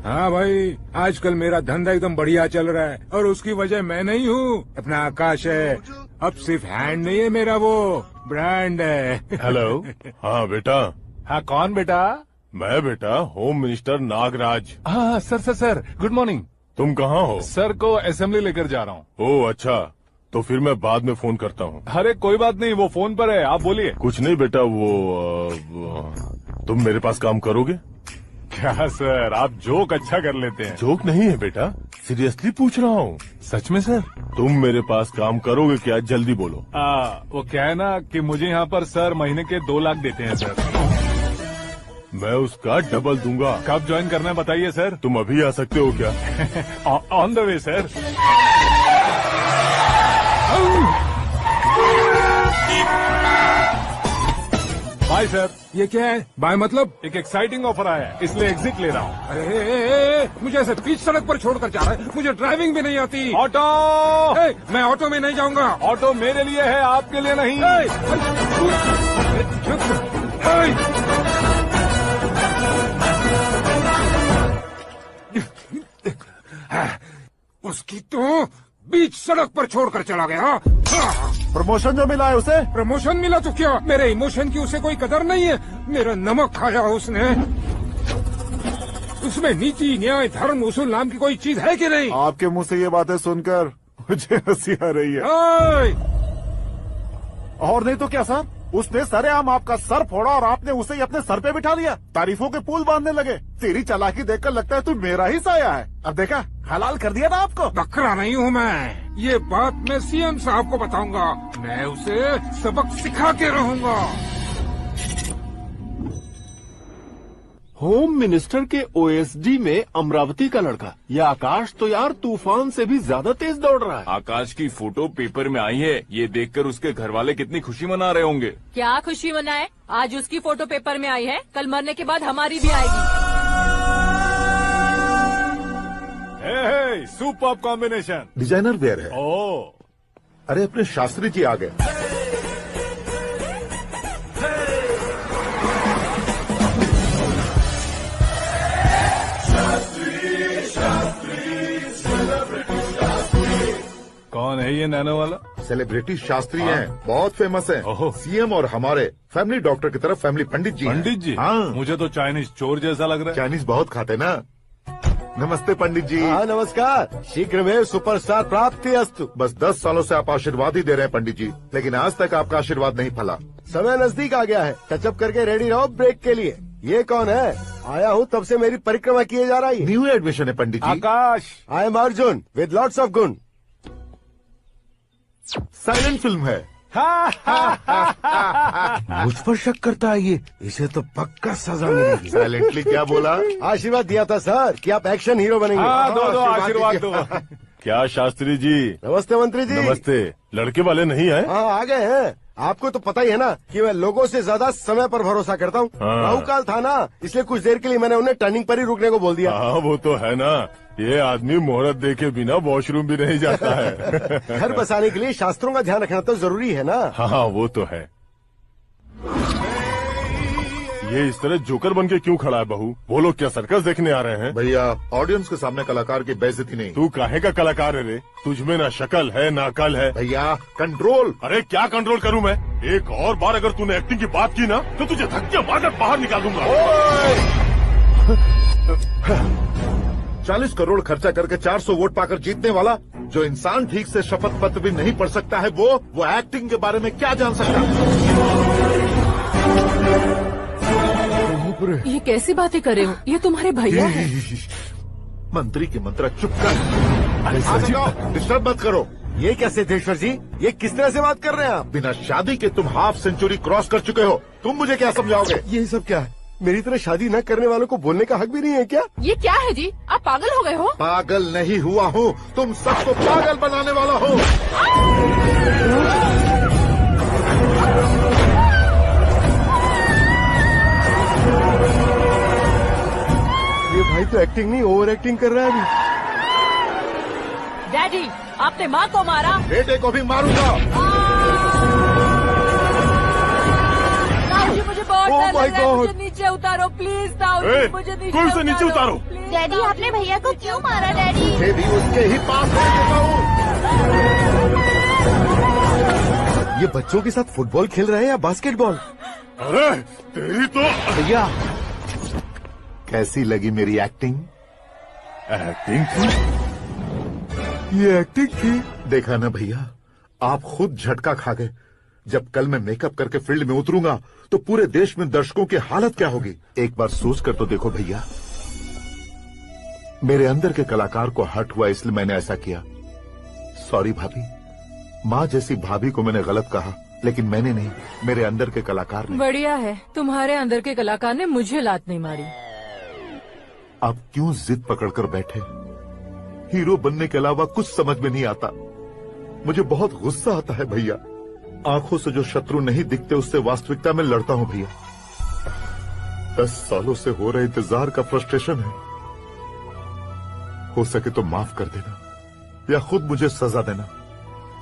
हाँ भाई, आजकल मेरा धंधा एकदम बढ़िया चल रहा है और उसकी वजह मैं नहीं हूँ, अपना आकाश है। अब सिर्फ हैंड नहीं है मेरा, वो ब्रांड है। हेलो। हाँ बेटा। हाँ कौन बेटा? मैं बेटा होम मिनिस्टर नागराज। हाँ sir sir sir, good morning. तुम कहाँ हो? सर को असेंबली लेकर जा रहा हूँ। ओह अच्छा, तो फिर मैं बाद में फोन करता हूँ। अरे कोई बात नहीं, वो फोन पर है, आप बोलिए। कुछ नहीं बेटा, तुम मेरे पास काम करोगे? क्या सर, आप जोक अच्छा कर लेते हैं। जोक नहीं है बेटा, सीरियसली पूछ रहा हूँ। सच में सर? तुम मेरे पास काम करोगे क्या? जल्दी बोलो। वो क्या है ना कि मुझे यहाँ पर सर महीने के 2 लाख देते हैं सर। मैं उसका डबल दूंगा। कब ज्वाइन करना है बताइए सर। तुम अभी आ सकते हो क्या? On the way sir. Bye sir. ये क्या है? बाय मतलब? एक एक्साइटिंग ऑफर आया है, इसलिए एग्जिट ले रहा हूँ। अरे मुझे ऐसे बीच सड़क पर छोड़कर जा रहा है, मुझे ड्राइविंग भी नहीं आती। ऑटो। मैं ऑटो में नहीं जाऊंगा। ऑटो मेरे लिए है, आपके लिए नहीं। उसकी तो बीच सड़क पर छोड़कर चला गया। प्रमोशन जो मिला है उसे? प्रमोशन मिला तो क्या, मेरे इमोशन की उसे कोई कदर नहीं है। मेरा नमक खाया उसने। उसमें नीति न्याय धर्म उसूल नाम की कोई चीज है कि नहीं? आपके मुंह से ये बातें सुनकर मुझे हंसी आ रही है। और नहीं तो क्या सर, उसने सरेआम आपका सर फोड़ा और आपने उसे ही अपने सर पे बिठा लिया। तारीफों के पुल बांधने लगे। तेरी चालाकी देखकर लगता है तू मेरा ही साया है। अब देखा, हलाल कर दिया ना आपको। बकरा नहीं हूँ मैं, ये बात मैं सीएम साहब को बताऊंगा। मैं उसे सबक सिखा के रहूंगा। होम मिनिस्टर के ओएसडी में अमरावती का लड़का, यह आकाश तो यार तूफान से भी ज्यादा तेज दौड़ रहा है। आकाश की फोटो पेपर में आई है, ये देखकर उसके घर वाले कितनी खुशी मना रहे होंगे। क्या खुशी मनाए? आज उसकी फोटो पेपर में आई है, कल मरने के बाद हमारी भी आएगी। Super combination. डिजाइनर वेयर है। ओह, अरे अपने शास्त्री जी आ गए। कौन है ये नैनो वाला? सेलिब्रिटी शास्त्री हैं, बहुत फेमस हैं। सीएम और हमारे फैमिली डॉक्टर की तरफ फैमिली पंडित जी। पंडित जी? हाँ। मुझे तो चाइनीज चोर जैसा लग रहा है। चाइनीज बहुत खाते ना। नमस्ते पंडित जी। हाँ नमस्कार। शीघ्र में सुपरस्टार प्राप्ति अस्तु। बस 10 सालों से आप आशीर्वाद ही दे रहे हैं पंडित जी, लेकिन आज तक आपका आशीर्वाद नहीं फला। समय नजदीक आ गया है, टचअप करके रेडी रहो ब्रेक के लिए। ये कौन है? आया हूँ तब से मेरी परिक्रमा किए जा रही है। न्यू एडमिशन है Pandit ji. Akash. I am Arjun with lots of गुण। साइलेंट फिल्म है। मुझ पर शक करता है ये, इसे तो पक्का सजा मिलेगी। साइलेंटली क्या बोला? आशीर्वाद दिया था सर कि आप एक्शन हीरो बनेंगे। हाँ, दो आशीर्वाद दो। क्या शास्त्री जी? नमस्ते मंत्री जी। नमस्ते। लड़के वाले नहीं आए? हाँ आ गए हैं। आपको तो पता ही है ना कि मैं लोगों से ज्यादा समय पर भरोसा करता हूँ। हाँ। राहु काल था ना, इसलिए कुछ देर के लिए मैंने उन्हें टर्निंग पर ही रुकने को बोल दिया। हाँ वो तो है ना, ये आदमी मुहूर्त देखे बिना वॉशरूम भी नहीं जाता है। घर बसाने के लिए शास्त्रों का ध्यान रखना तो जरूरी है ना। हाँ वो तो है। ये इस तरह जोकर बन के क्यों खड़ा है बहू? वो लोग क्या सर्कस देखने आ रहे हैं? भैया ऑडियंस के सामने कलाकार की बेइज्जती नहीं। तू काहे का कलाकार है रे? तुझमें ना शक्ल है ना अकल है। भैया कंट्रोल। अरे क्या कंट्रोल करूं मैं? एक और बार अगर तूने एक्टिंग की बात की ना तो तुझे धक्के मारकर बाहर निकाल दूंगा। 40 करोड़ खर्चा करके 400 वोट पाकर जीतने वाला, जो इंसान ठीक से शपथ पत्र भी नहीं पढ़ सकता है, वो एक्टिंग के बारे में क्या जान सकता है? ये कैसी बातें कर रहे हो? ये तुम्हारे भैया हैं। मंत्री की मंत्रा चुप कर। डिस्टर्ब मत करो। ये क्या सिद्धेश्वर जी, ये किस तरह से बात कर रहे हैं आप? बिना शादी के तुम हाफ सेंचुरी क्रॉस कर चुके हो, तुम मुझे क्या समझाओगे? ये सब क्या है? मेरी तरह शादी न करने वालों को बोलने का हक भी नहीं है क्या? ये क्या है जी, आप पागल हो गए हो? पागल नहीं हुआ हूँ, तुम सबको पागल बनाने वाला हो। ये भाई तो एक्टिंग नहीं ओवर एक्टिंग कर रहा है अभी। डैडी, आपने माँ को मारा। बेटे को भी मारूंगा। मुझे बहुत डर my लग रहा है, God! मुझे नीचे उतारो प्लीज ताऊ ए, मुझे कौन से नीचे उतारो? please, डैडी ताऊ। आपने भैया को क्यों मारा डैडी? ये भी उसके ही पास भेज देता हूँ। ये बच्चों के साथ फुटबॉल खेल रहे हैं या बास्केटबॉल? अरे तेरी तो भैया कैसी लगी मेरी एक्टिंग? एक्टिंग थी। ये एक्टिंग थी। देखा ना भैया, आप खुद झटका खा गए। जब कल मैं मेकअप करके फील्ड में उतरूंगा तो पूरे देश में दर्शकों की हालत क्या होगी? एक बार सोच कर तो देखो भैया। मेरे अंदर के कलाकार को हर्ट हुआ इसलिए मैंने ऐसा किया। सॉरी भाभी। माँ जैसी भाभी को मैंने गलत कहा, लेकिन मैंने नहीं, मेरे अंदर के कलाकार ने। बढ़िया है, तुम्हारे अंदर के कलाकार ने मुझे लात नहीं मारी। आप क्यों जिद पकड़कर बैठे? हीरो बनने के अलावा कुछ समझ में नहीं आता। मुझे बहुत गुस्सा आता है भैया। आंखों से जो शत्रु नहीं दिखते उससे वास्तविकता में लड़ता हूं भैया। 10 सालों से हो रहे इंतजार का फ्रस्ट्रेशन है। हो सके तो माफ कर देना या खुद मुझे सजा देना,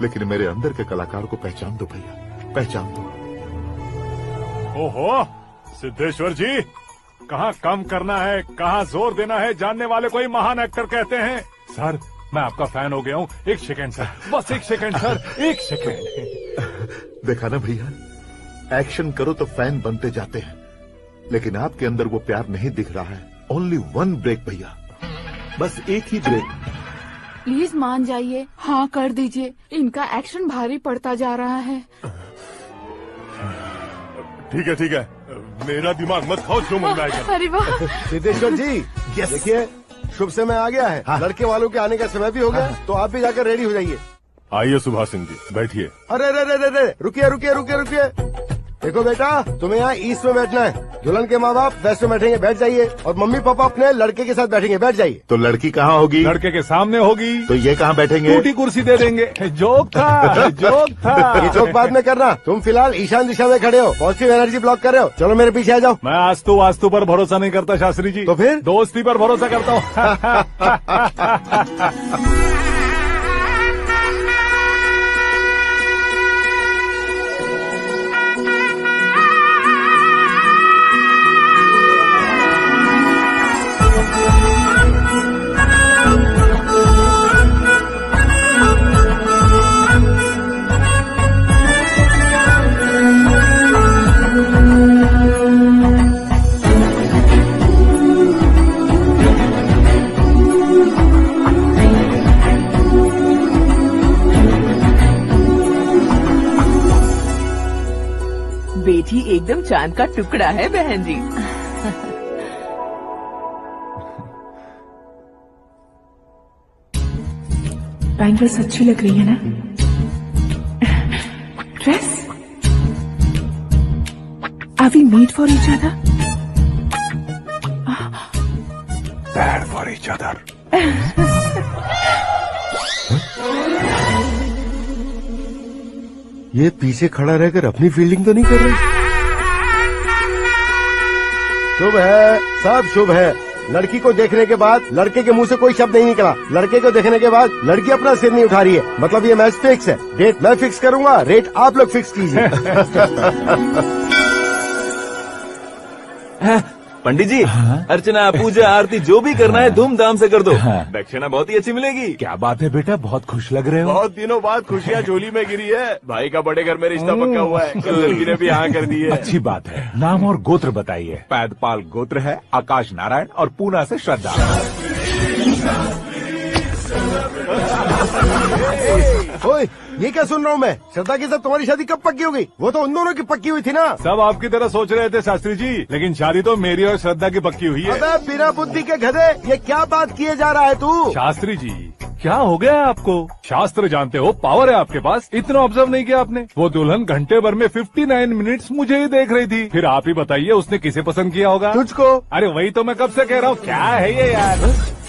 लेकिन मेरे अंदर के कलाकार को पहचान दो भैया, पहचान दो। ओहो सिद्धेश्वर जी, कहाँ कम करना है कहाँ जोर देना है जानने वाले को ही महान एक्टर कहते हैं। सर मैं आपका फैन हो गया हूँ। एक सेकंड सर, बस एक सेकंड सर, एक सेकंड। देखा ना भैया, एक्शन करो तो फैन बनते जाते हैं, लेकिन आपके अंदर वो प्यार नहीं दिख रहा है। ओनली 1 ब्रेक भैया, बस एक ही ब्रेक। प्लीज मान जाइए, हाँ कर दीजिए। इनका एक्शन भारी पड़ता जा रहा है। ठीक है ठीक है, मेरा दिमाग मत खाओ, जो मन में आएगा। अरे वाह, सिद्धेश्वर जी, देखिए शुभ समय आ गया है। लड़के वालों के आने का समय भी हो गया, तो आप भी जाकर रेडी हो जाइए। आइए सुभाष सिंह जी, बैठिए। अरे अरे अरे अरे, रुकिए रुकिए रुकिए रुकिए। देखो बेटा, तुम्हें यहाँ ईस्ट में बैठना है। दुल्हन के माँ बाप वेस्ट में बैठेंगे, बैठ जाइए। और मम्मी पापा अपने लड़के के साथ बैठेंगे, बैठ जाइए। तो लड़की कहाँ होगी? लड़के के सामने होगी। तो ये कहाँ बैठेंगे? टूटी कुर्सी दे देंगे। जोक था, जोक था। ये जोक बाद में करना। तुम फिलहाल ईशान दिशा में खड़े हो, पॉजिटिव एनर्जी ब्लॉक कर रहे हो। चलो मेरे पीछे आ जाओ। मैं वास्तु पर भरोसा नहीं करता शास्त्री जी। तो फिर? दोस्ती पर भरोसा करता हूँ। बेटी एकदम चांद का टुकड़ा है बहन जी। पैंट ड्रेस अच्छी लग रही है ना? Dress? Are we made for each other? Bad for each other. ये पीछे खड़ा रहकर अपनी फील्डिंग तो नहीं कर रही। शुभ है, सब शुभ है। लड़की को देखने के बाद लड़के के मुंह से कोई शब्द नहीं निकला। लड़के को देखने के बाद लड़की अपना सिर नहीं उठा रही है। मतलब ये मैच फिक्स है। डेट मैं फिक्स करूंगा, रेट आप लोग फिक्स कीजिए। पंडित जी, अर्चना पूजा आरती जो भी करना है धूमधाम से कर दो। दक्षिणा बहुत ही अच्छी मिलेगी। क्या बात है बेटा, बहुत खुश लग रहे हो। बहुत दिनों बाद खुशियाँ झोली में गिरी है। भाई का बड़े घर में रिश्ता पक्का हुआ है। कल लड़की ने भी हाँ कर दी है। अच्छी बात है। नाम और गोत्र बताइए। पैदपाल गोत्र है, आकाश नारायण, और पूना से श्रद्धा। ओए, ये क्या सुन रहा हूँ मैं? श्रद्धा के साथ तुम्हारी शादी कब पक्की हो गई? वो तो उन दोनों की पक्की हुई थी ना। सब आपकी तरह सोच रहे थे शास्त्री जी, लेकिन शादी तो मेरी और श्रद्धा की पक्की हुई है। अबे बिना बुद्धि के गधे, ये क्या बात किए जा रहा है तू? शास्त्री जी क्या हो गया है आपको? शास्त्र जानते हो, पावर है आपके पास। इतना ऑब्जर्व नहीं किया आपने? वो दुल्हन घंटे भर में 59 मिनट्स मुझे ही देख रही थी। फिर आप ही बताइए उसने किसे पसंद किया होगा? तुझको। अरे वही तो मैं कब से कह रहा हूँ। क्या है ये यार,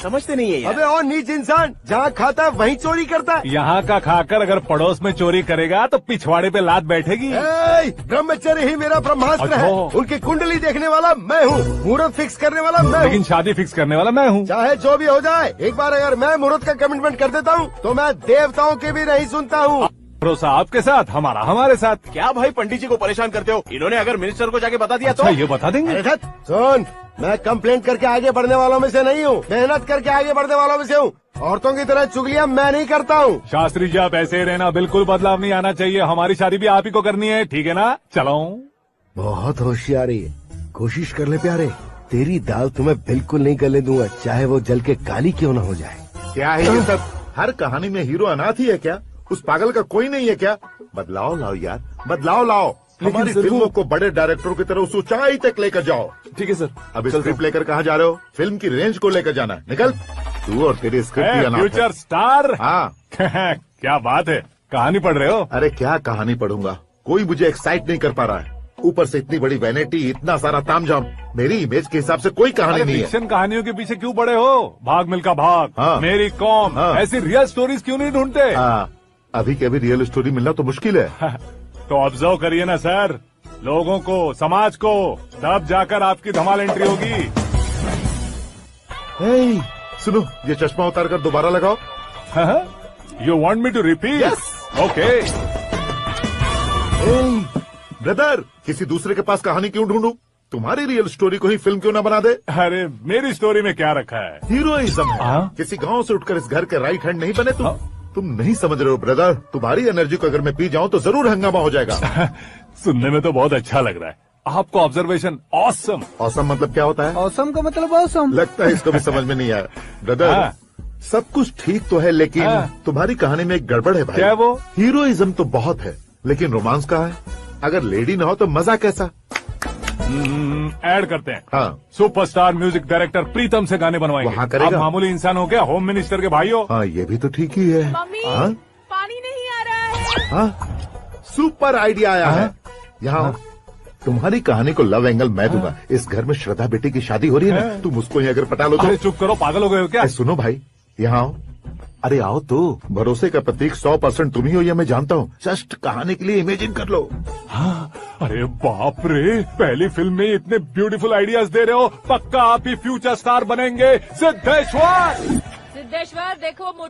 समझते नहीं है यार। अबे और नीच इंसान, जहाँ खाता है वहीं चोरी करता है। यहाँ का खाकर अगर पड़ोस में चोरी करेगा तो पिछवाड़े पे लात बैठेगी। ब्रह्मचर्य ही मेरा ब्रह्मास्त्र है। अच्छा। उनकी कुंडली देखने वाला मैं हूँ, मुहूर्त फिक्स करने वाला मैं हूँ। लेकिन शादी फिक्स करने वाला मैं हूँ। चाहे जो भी हो जाए, एक बार अगर मैं मुहूर्त का कमिटमेंट कर देता हूँ तो मैं देवताओं के भी नहीं सुनता हूँ। भरोसा आपके साथ, हमारा हमारे साथ। क्या भाई पंडित जी को परेशान करते हो? इन्होंने अगर मिनिस्टर को जाके बता दिया अच्छा, तो ये बता देंगे। अरे धत, सुन, मैं कंप्लेंट करके आगे बढ़ने वालों में से नहीं हूँ, मेहनत करके आगे बढ़ने वालों में से हूँ। औरतों की तरह चुगलियाँ मैं नहीं करता हूँ। शास्त्री जी आप ऐसे ही रहना, बिल्कुल बदलाव नहीं आना चाहिए। हमारी शादी भी आप ही को करनी है, ठीक है ना? चलो। बहुत होशियारी है, कोशिश कर ले प्यारे, तेरी दाल तुम्हें बिल्कुल नहीं गलने दूंगा, चाहे वो जल के काली क्यों न हो जाए। क्या है ये सब? हर कहानी में हीरो अनाथ ही है क्या? उस पागल का कोई नहीं है क्या? बदलाव लाओ यार, बदलाव लाओ। हमारी फिल्मों को बड़े डायरेक्टरों की तरह उस ऊंचाई तक लेकर जाओ। ठीक है सर। अब स्क्रिप्ट लेकर कहाँ जा रहे हो? फिल्म की रेंज को लेकर जाना है, निकल। तू और तेरी स्क्रिप्ट ही अनाथ है। Future star. हाँ। क्या बात है, कहानी पढ़ रहे हो? अरे क्या कहानी पढ़ूंगा, कोई मुझे एक्साइट नहीं कर पा रहा है। ऊपर से इतनी बड़ी वैनिटी, इतना सारा तामझाम, मेरी इमेज के हिसाब से कोई कहानी नहीं है। फिक्शन कहानियों के पीछे क्यों पड़े हो? भाग मिल्खा भाग, हाँ। मेरी कॉम, हाँ। ऐसी रियल स्टोरीज क्यों नहीं ढूंढते? हाँ, अभी के अभी रियल स्टोरी मिलना तो मुश्किल है। तो ऑब्जर्व करिए ना सर, लोगों को, समाज को, तब जाकर आपकी धमाल एंट्री होगी। हे, सुनो, ये चश्मा उतार कर दोबारा लगाओ। You want me to repeat? Okay. Brother, किसी दूसरे के पास कहानी क्यों ढूंढूं? तुम्हारी रियल स्टोरी को ही फिल्म क्यों ना बना दे? अरे मेरी स्टोरी में क्या रखा है? हीरोइज्म है। किसी गांव से उठकर इस घर के राइट हैंड नहीं बने तुम। तुम नहीं समझ रहे हो ब्रदर, तुम्हारी एनर्जी को अगर मैं पी जाऊं तो जरूर हंगामा हो जाएगा। सुनने में तो बहुत अच्छा लग रहा है, आपको ऑब्जर्वेशन ऑसम। ऑसम मतलब क्या होता है? औसम का मतलब औसम। लगता है इसको भी समझ में नहीं आया। ब्रदर, सब कुछ ठीक तो है, लेकिन तुम्हारी कहानी में एक गड़बड़ है भाई। क्या वो? हीरोइज्म तो बहुत है, लेकिन रोमांस कहाँ है? अगर लेडी ना हो तो मजा कैसा? ऐड करते हैं। हाँ। सुपरस्टार म्यूजिक डायरेक्टर प्रीतम से गाने बनवाएंगे। वहाँ करेगा? आप मामूली इंसान हो क्या, होम मिनिस्टर के भाई हो? हाँ, ये भी तो ठीक ही है। मम्मी, हाँ? पानी नहीं आ रहा है। हाँ? सुपर आइडिया आया है। यहाँ तुम्हारी कहानी को लव एंगल मैं दूंगा। इस घर में श्रद्धा बेटी की शादी हो रही है ना, तुम उसको ही अगर पटा लो तो। अरे चुप करो, पागल हो गए हो क्या? सुनो भाई, यहाँ आओ। अरे आओ तो, भरोसे का प्रतीक 100% तुम ही हो, ये मैं जानता हूँ। जस्ट कहानी के लिए इमेजिन कर लो। हाँ, अरे बाप रे, पहली फिल्म में इतने ब्यूटीफुल आइडियाज दे रहे हो, पक्का आप ही फ्यूचर स्टार बनेंगे। सिद्धेश्वर सिद्धेश्वर देखो